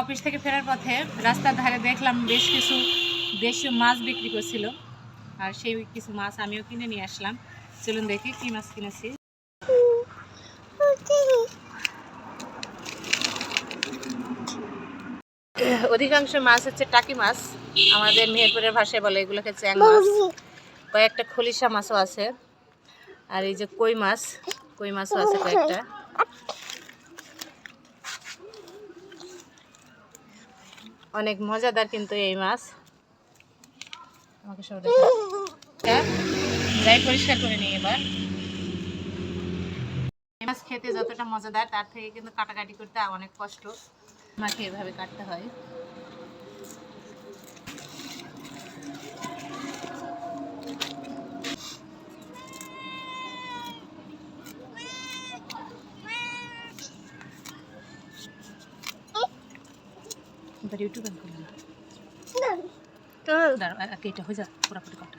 Office থেকে ফেরার পথে রাস্তার ধারে দেখলাম বেশ কিছু দেশীয় মাছ বিক্রি করছিল, আর সেই কিছু মাছ আমিও কিনে নিয়ে আসলাম। চলুন দেখি কি মাছ কিনেছি। অধিকাংশ মাছ হচ্ছে টাকি মাছ, আমাদের মেহেরপুরের ভাষায় বলে এগুলোকে চ্যাং মাছ। কয়েকটা খলিশা মাছও আছে, আর এই যে কই মাছও আছে কয়েকটা। অনেক মজাদার কিন্তু এই মাছ। আমাকে সব যাই পরিষ্কার করে নিই এবার। এই মাছ খেতে যতটা মজাদার তার থেকে কিন্তু কাটাকাটি করতে অনেক কষ্ট, আমাকে এভাবে কাটতে হয়। ইউটিউব এটা হয়ে যা পুরাপুরি কাটা।